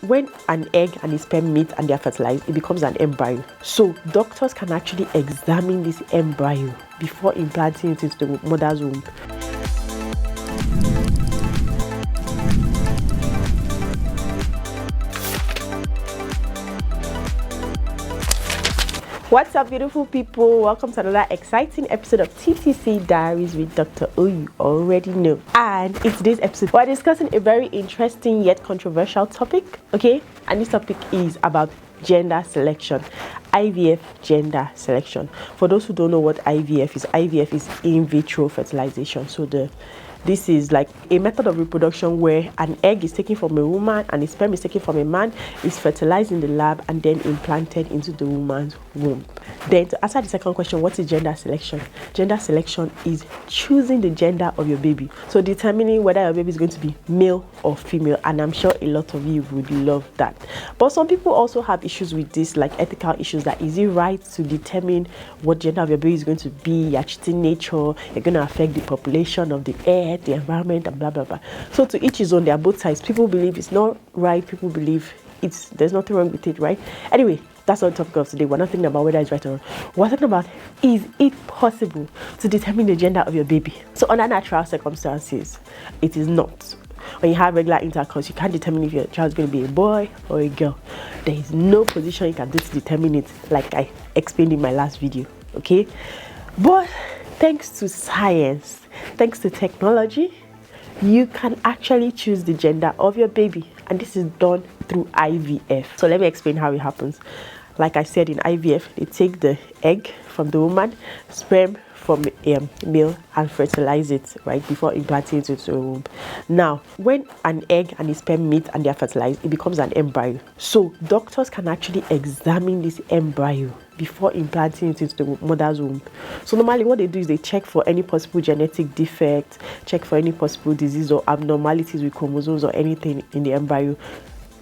when an egg and a sperm meet and they are fertilized, it becomes an embryo. So doctors can actually examine this embryo before implanting it into the mother's womb. What's up, beautiful people? Welcome to another exciting episode of TTC Diaries with Dr. O. You already know. And in today's episode, we're discussing a very interesting yet controversial topic, okay? And this topic is about gender selection. IVF gender selection. For those who don't know what IVF is in vitro fertilization. So this is like a method of reproduction where an egg is taken from a woman and a sperm is taken from a man, is fertilized in the lab and then implanted into the woman's womb. Then to answer the second question, what is gender selection? Gender selection is choosing the gender of your baby. So determining whether your baby is going to be male or female, and I'm sure a lot of you would love that. But some people also have issues with this, like ethical issues, that is it right to determine what gender of your baby is going to be? You're cheating nature, you're going to affect the population of the earth, the environment, and blah blah blah. So to each his own. There are both sides. People believe it's not right, people believe there's nothing wrong with it, right? Anyway, that's not the topic of today. We're not thinking about whether it's right or wrong. We're talking about, is it possible to determine the gender of your baby? So under natural circumstances, it is not. When you have regular intercourse, you can't determine if your child is going to be a boy or a girl. There is no position you can do to determine it, like I explained in my last video, okay? But thanks to science, thanks to technology, you can actually choose the gender of your baby, and this is done through IVF. So let me explain how it happens. Like I said, in IVF, they take the egg from the woman, sperm from a male, and fertilize it right before implanting it into a womb. Now, when an egg and a sperm meet and they are fertilized, it becomes an embryo. So doctors can actually examine this embryo before implanting it into the mother's womb. So normally what they do is they check for any possible genetic defect, check for any possible disease or abnormalities with chromosomes or anything in the embryo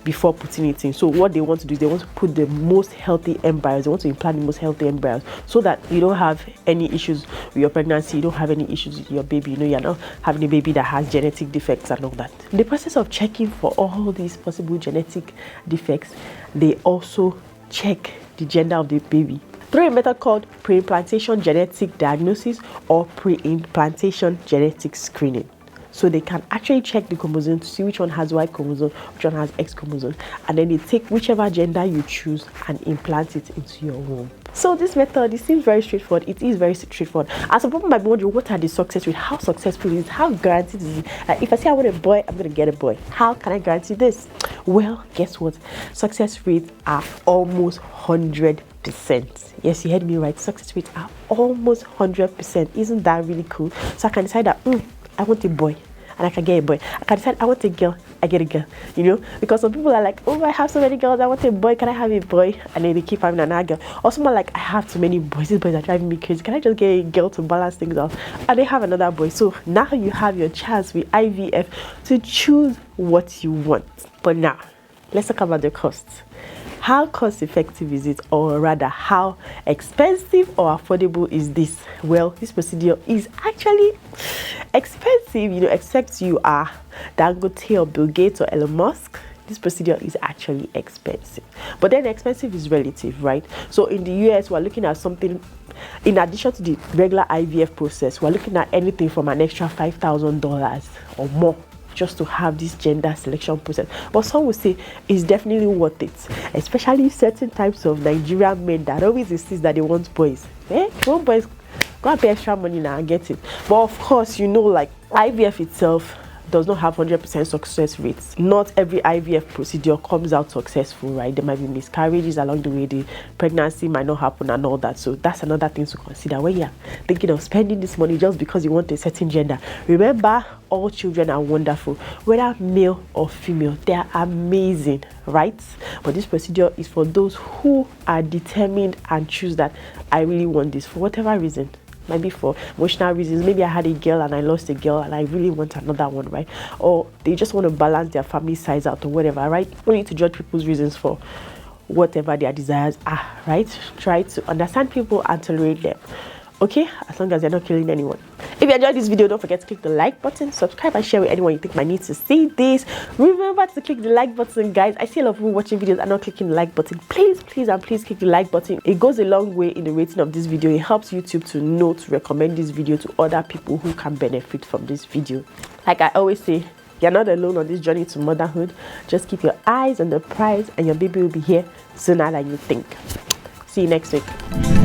before putting it in. So what they want to do is they want to put the most healthy embryos. They want to implant the most healthy embryos so that you don't have any issues with your pregnancy, you don't have any issues with your baby, you're not having a baby that has genetic defects and all that. In the process of checking for all these possible genetic defects, they also check the gender of the baby through a method called Preimplantation genetic diagnosis or Preimplantation genetic screening. So they can actually check the chromosome to see which one has Y chromosome, which one has X chromosome, and then they take whichever gender you choose and implant it into your womb. So this method, it seems very straightforward. It is very straightforward. And some people might be wondering, what are the success rates? How successful is it? How guaranteed is it? If I say I want a boy, I'm going to get a boy. How can I guarantee this? Well, guess what? Success rates are almost 100%. Yes, you heard me right. Success rates are almost 100%. Isn't that really cool? So I can decide that, I want a boy and I can get a boy. I can decide I want a girl, I get a girl, because some people are like, oh, I have so many girls, I want a boy, can I have a boy? And then they keep having another girl. Or someone like, I have too many boys, these boys are driving me crazy, can I just get a girl to balance things out? And they have another boy. So now you have your chance with IVF to choose what you want. But now, let's talk about the costs. How cost effective is it, or rather how expensive or affordable is this? Well, this procedure is actually expensive, except you are Dangote or Bill Gates or Elon Musk. This procedure is actually expensive, but then expensive is relative, right? So in the US, we're looking at something, in addition to the regular IVF process, we're looking at anything from an extra $5,000 or more just to have this gender selection process. But some will say it's definitely worth it, especially certain types of Nigerian men that always insist that they want boys. You want boys, go and pay extra money now and get it. But of course, like IVF itself does not have 100% success rates. Not every IVF procedure comes out successful, right? There might be miscarriages along the way, the pregnancy might not happen and all that. So that's another thing to consider when you're thinking of spending this money just because you want a certain gender. Remember, all children are wonderful, whether male or female. They are amazing, right? But this procedure is for those who are determined and choose that I really want this for whatever reason. Maybe for emotional reasons. Maybe I had a girl and I lost a girl and I really want another one, right? Or they just want to balance their family size out or whatever, right? You need to judge people's reasons for whatever their desires are, right? Try to understand people and tolerate them, okay? As long as they're not killing anyone. If you enjoyed this video, don't forget to click the like button, subscribe and share with anyone you think might need to see this. Remember to click the like button, guys. I see a lot of people watching videos and not clicking the like button. Please click the like button. It goes a long way in the rating of this video. It helps YouTube to know to recommend this video to other people who can benefit from this video. Like I always say, you're not alone on this journey to motherhood. Just keep your eyes on the prize and your baby will be here sooner than you think. See you next week.